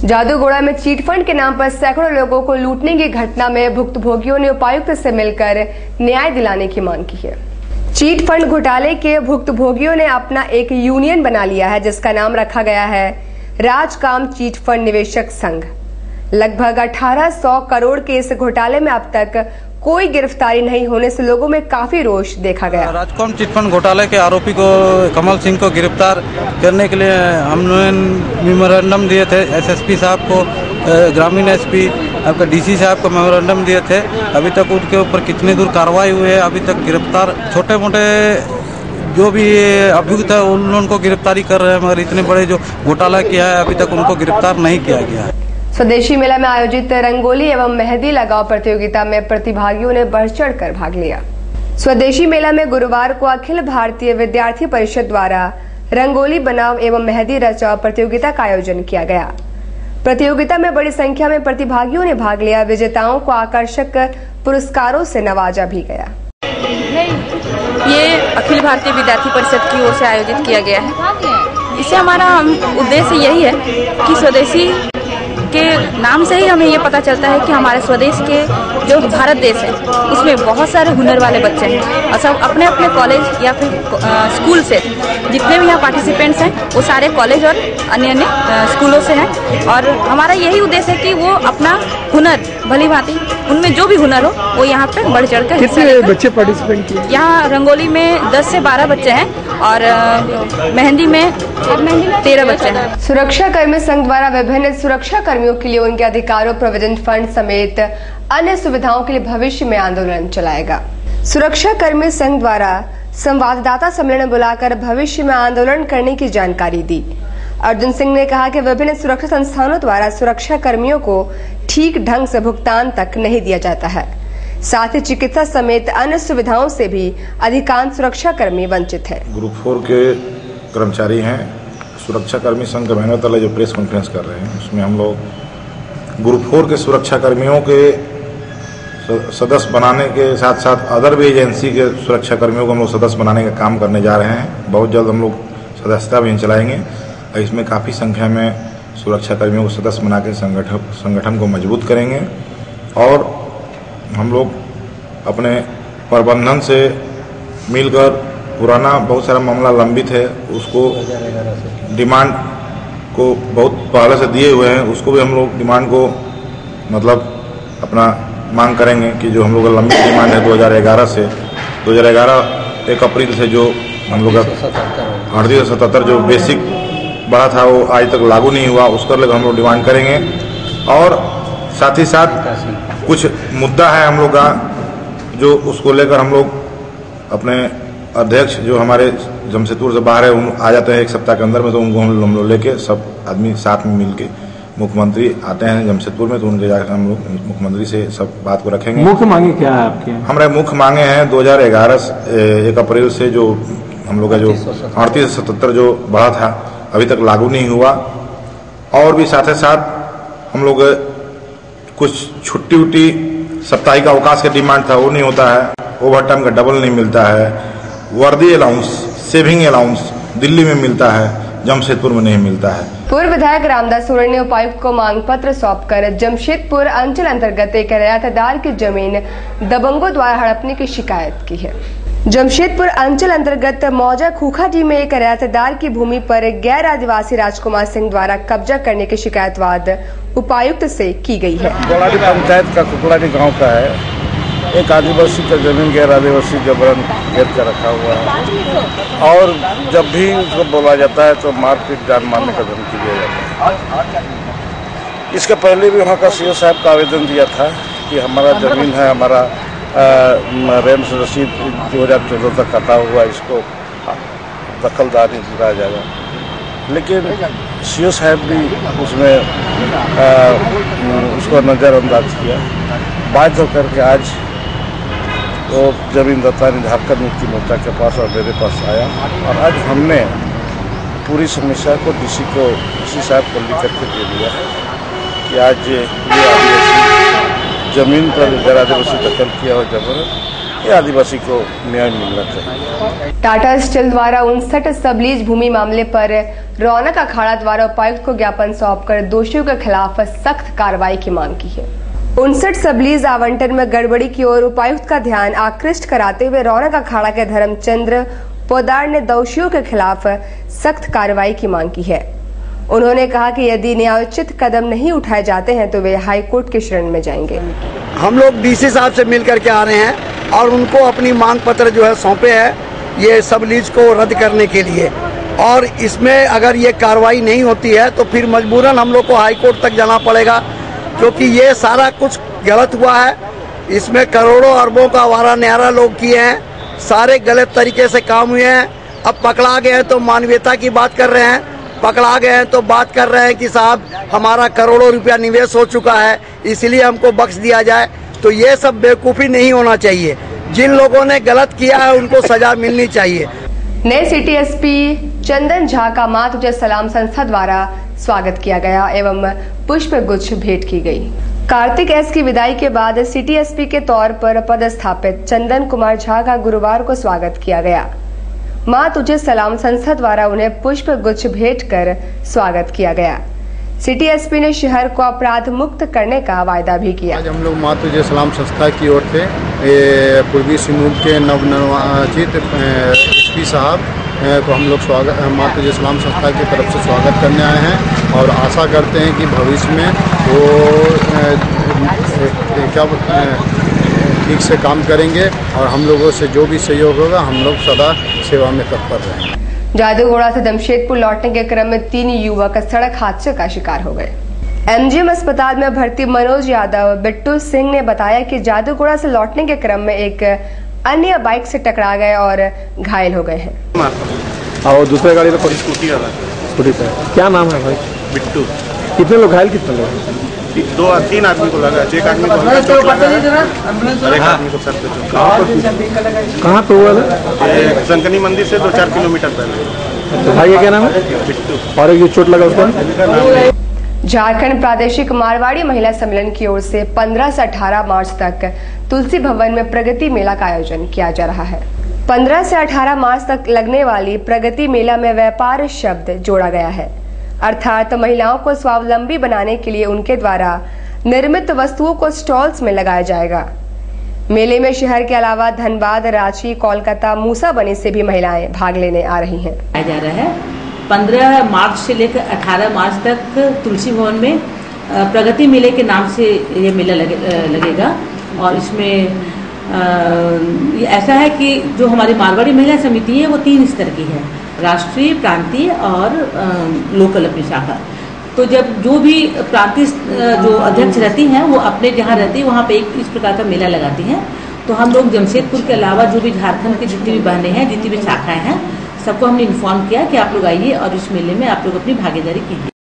जादूगोड़ा में चीटफंड के नाम पर सैकड़ों लोगों को लूटने की घटना में भुक्तभोगियों ने उपायुक्त से मिलकर न्याय दिलाने की मांग की है। चीटफंड घोटाले के भुक्तभोगियों ने अपना एक यूनियन बना लिया है, जिसका नाम रखा गया है राजकाम चीटफंड निवेशक संघ। लगभग 1800 करोड़ के इस घोटाले में अब तक कोई गिरफ्तारी नहीं होने से लोगों में काफी रोष देखा गया। राजकाम चिटफंड घोटाले के आरोपी को कमल सिंह को गिरफ्तार करने के लिए हमने मेमोरेंडम दिए थे। एसएसपी साहब को, ग्रामीण एसपी आपका डीसी साहब को मेमोरेंडम दिए थे। अभी तक उनके ऊपर कितनी दूर कार्रवाई हुई है, अभी तक गिरफ्तार छोटे मोटे जो भी अभियुक्त है उनको गिरफ्तारी कर रहे हैं, मगर इतने बड़े जो घोटाला किया है अभी तक उनको गिरफ्तार नहीं किया गया है। स्वदेशी मेला में आयोजित रंगोली एवं मेहंदी लगाओ प्रतियोगिता में प्रतिभागियों ने बढ़ चढ़ कर भाग लिया। स्वदेशी मेला में गुरुवार को अखिल भारतीय विद्यार्थी परिषद द्वारा रंगोली बनाओ एवं मेहंदी रचाओ प्रतियोगिता का आयोजन किया गया। प्रतियोगिता में बड़ी संख्या में प्रतिभागियों ने भाग लिया। विजेताओं को आकर्षक पुरस्कारों से नवाजा भी गया। ये अखिल भारतीय विद्यार्थी परिषद की ओर से आयोजित किया गया है। इससे हमारा उद्देश्य यही है कि स्वदेशी के नाम से ही हमें ये पता चलता है कि हमारे स्वदेश के जो भारत देश है उसमें बहुत सारे हुनर वाले बच्चे हैं और सब अपने अपने कॉलेज या फिर स्कूल से जितने भी यहाँ पार्टिसिपेंट्स हैं वो सारे कॉलेज और अन्य अन्य स्कूलों से हैं। और हमारा यही उद्देश्य है कि वो अपना हुनर भली भांति उनमें जो भी हुनर हो वो यहाँ पे बढ़ चढ़ कर कितने बच्चे पार्टिसिपेंट किए? यहाँ रंगोली में 10 से 12 बच्चे हैं और मेहंदी में 13 बच्चे हैं। सुरक्षा कर्मी संघ द्वारा विभिन्न सुरक्षा कर्मियों के लिए उनके अधिकारों, प्रोविडेंट फंड समेत अन्य सुविधाओं के लिए भविष्य में आंदोलन चलाएगा। सुरक्षा कर्मी संघ द्वारा संवाददाता सम्मेलन बुलाकर भविष्य में आंदोलन करने की जानकारी दी। अर्जुन सिंह ने कहा कि विभिन्न सुरक्षा संस्थानों द्वारा सुरक्षा कर्मियों को ठीक ढंग से भुगतान तक नहीं दिया जाता है। साथ ही चिकित्सा समेत अन्य सुविधाओं से भी अधिकांश सुरक्षा कर्मी वंचित है। ग्रुप 4 के कर्मचारी हैं। सुरक्षा कर्मी संघ के बैनर तले जो प्रेस कॉन्फ्रेंस कर रहे हैं उसमें हम लोग ग्रुप 4 के सुरक्षा कर्मियों के सदस्य बनाने के साथ साथ अदर भी एजेंसी के सुरक्षा कर्मियों को हम लोग सदस्य बनाने का काम करने जा रहे हैं। बहुत जल्द हम लोग सदस्यता अभियान चलाएंगे। इसमें काफ़ी संख्या में सुरक्षा कर्मियों को सदस्य बना के संगठन को मजबूत करेंगे और हम लोग अपने प्रबंधन से मिलकर पुराना बहुत सारा मामला लंबित है उसको डिमांड को बहुत पहले से दिए हुए हैं, उसको भी हम लोग डिमांड को मतलब अपना मांग करेंगे कि जो हम लोग का लंबी डिमांड है 2011 से 2011 1 अप्रैल से जो हम लोग का 3877 जो बेसिक बढ़ा था वो आज तक लागू नहीं हुआ, उसको लेकर हम लोग डिमांड करेंगे। और साथ ही साथ कुछ मुद्दा है हम लोग का जो उसको लेकर हम लोग अपने अध्यक्ष जो हमारे जमशेदपुर से बाहर है आ जाते हैं 1 सप्ताह के अंदर में, तो उनको हम लोग लेके सब आदमी साथ में मिल के मुख्यमंत्री आते हैं जमशेदपुर में, तो उनके जाकर हम लोग मुख्यमंत्री से सब बात को रखेंगे। मुख्य मांगे क्या है आपके? हमारे मुख्य मांगे हैं 2011 1 अप्रैल से जो हम लोग का जो 3877 जो बढ़ा था अभी तक लागू नहीं हुआ और भी साथ ही साथ हम लोग कुछ छुट्टी उट्टी साप्ताहिक अवकाश का डिमांड था वो नहीं होता है, ओवर टाइम का डबल नहीं मिलता है, वर्दी अलाउंस, सेविंग अलाउंस दिल्ली में मिलता है, जमशेदपुर में नहीं मिलता है। पूर्व विधायक रामदास सोरेन ने उपायुक्त को मांग पत्र सौंपकर जमशेदपुर अंचल अंतर्गत एक रियायतदार की जमीन दबंगों द्वारा हड़पने की शिकायत की है। जमशेदपुर अंचल अंतर्गत मौजा खूखाडी में एक रियायतदार की भूमि पर गैर आदिवासी राजकुमार सिंह द्वारा कब्जा करने की शिकायत उपायुक्त से की गई है। कुकड़ाडी पंचायत का कुकड़ाडी गांव का है, एक आदिवासी का जमीन गैर आदिवासी जबरन घेर कर रखा हुआ है और जब भी उसको बोला जाता है तो मारपीट जान मारने का धमकी दिया जाता है। इसके पहले भी वहाँ का सीओ साहब का आवेदन दिया था कि हमारा जमीन है, हमारा रेंस रसीद 2014 तक कटा हुआ, इसको दखलदारी दिया जाएगा, लेकिन सीओ साहब भी उसमें उसको नज़रअंदाज किया। बाध्य होकर के आज वो जमींदाता ने झारखंड मुक्ति मोर्चा के पास और मेरे पास आया और आज हमने पूरी समस्या को डीसी साहब को लिख करके दे दिया कि आज ये आदिवासी जमीन पर गैर आदिवासी दखल किया हो जबर ये आदिवासी को न्याय मिलना चाहिए। टाटा स्टील द्वारा 59 सबलीज भूमि मामले पर रौनक अखाड़ा द्वारा उपायुक्त को ज्ञापन सौंपकर दोषियों के खिलाफ सख्त कार्रवाई की मांग की है। 59 सबलीज आवंटन में गड़बड़ी की ओर उपायुक्त का ध्यान आकृष्ट कराते हुए रौनक अखाड़ा के धर्मचंद्र पोदार ने दोषियों के खिलाफ सख्त कार्रवाई की मांग की है। उन्होंने कहा कि यदि न्यायोचित कदम नहीं उठाए जाते हैं तो वे हाईकोर्ट की शरण में जाएंगे। हम लोग डीसी साहब से मिल करके आ रहे हैं और उनको अपनी मांग पत्र जो है सौंपे हैं ये सब लीज को रद्द करने के लिए, और इसमें अगर ये कार्रवाई नहीं होती है तो फिर मजबूरन हम लोग को हाईकोर्ट तक जाना पड़ेगा, क्योंकि ये सारा कुछ गलत हुआ है। इसमें करोड़ों अरबों का आवारा न्यारा लोग किए हैं, सारे गलत तरीके से काम हुए हैं। अब पकड़ा गए हैं तो मानवीयता की बात कर रहे हैं, पकड़ा गए हैं तो बात कर रहे हैं कि साहब हमारा करोड़ों रुपया निवेश हो चुका है इसलिए हमको बख्श दिया जाए। तो ये सब बेवकूफ़ी नहीं होना चाहिए। जिन लोगों ने गलत किया है उनको सजा मिलनी चाहिए। नए सिटी एसपी चंदन झा का मां तुझे सलाम संस्था द्वारा स्वागत किया गया एवं पुष्प गुच्छ भेंट की गई। कार्तिक एस की विदाई के बाद सिटी एसपी के तौर पर पदस्थापित चंदन कुमार झा का गुरुवार को स्वागत किया गया। मां तुझे सलाम संस्था द्वारा उन्हें पुष्प गुच्छ भेंट कर स्वागत किया गया। सिटी एसपी ने शहर को अपराध मुक्त करने का वायदा भी किया। आज हम लोग मां तुझे सलाम संस्था की ओर से पूर्वी सिंहभूम के नवनिर्वाचित एसपी साहब को हम लोग स्वागत मां तुझे सलाम संस्था की तरफ से स्वागत करने आए हैं और आशा करते हैं कि भविष्य में वो ठीक से काम करेंगे और हम लोगों से जो भी सहयोग होगा हम लोग सदा सेवा में तत्पर रहेंगे। जादूगोड़ा से जमशेदपुर लौटने के क्रम में 3 युवक सड़क हादसे का शिकार हो गए। एमजीएम अस्पताल में भर्ती मनोज यादव बिट्टू सिंह ने बताया कि जादूगोड़ा से लौटने के क्रम में एक अन्य बाइक से टकरा गए और घायल हो गए हैं। और दूसरे गाड़ी तो स्कूटी पे। क्या नाम है भाई? बिट्टू। कितने लोग घायल? कितने लोग? 2-3 आदमी को लगा, एक आदमी को चोट लगा है और एक आदमी को सर पे चोट लगा। कहाँ पे हुआ था? संकनी मंदिर से 2-4 किलोमीटर पहले। तो भाई क्या नाम है? बिट्टू। और एक चोट लगा उसको? झारखंड प्रादेशिक मारवाड़ी महिला सम्मेलन की ओर से 15 से 18 मार्च तक तुलसी भवन में प्रगति मेला का आयोजन किया जा रहा है। 15 से 18 मार्च तक लगने वाली प्रगति मेला में व्यापार शब्द जोड़ा गया है, अर्थात महिलाओं को स्वावलंबी बनाने के लिए उनके द्वारा निर्मित वस्तुओं को स्टॉल्स में लगाया जाएगा। मेले में शहर के अलावा धनबाद, रांची, कोलकाता, मूसाबनी से भी महिलाएं भाग लेने आ रही हैं। जा रहा है 15 मार्च से लेकर 18 मार्च तक तुलसी भवन में प्रगति मेले के नाम से ये मेला लगेगा और इसमें ऐसा है कि जो हमारी मारवाड़ी महिला समिति है वो 3 स्तर की है, राष्ट्रीय, प्रांतीय और लोकल अपनी शाखा। तो जब जो भी प्रांतीय जो अध्यक्ष रहती हैं वो अपने जहाँ रहती है वहाँ पे एक इस प्रकार का मेला लगाती हैं। तो हम लोग जमशेदपुर के अलावा जो भी झारखंड की जितनी भी बहनें हैं, जितनी भी शाखाएं हैं, सबको हमने इन्फॉर्म किया कि आप लोग आइए और इस मेले में आप लोग अपनी भागीदारी कीजिए।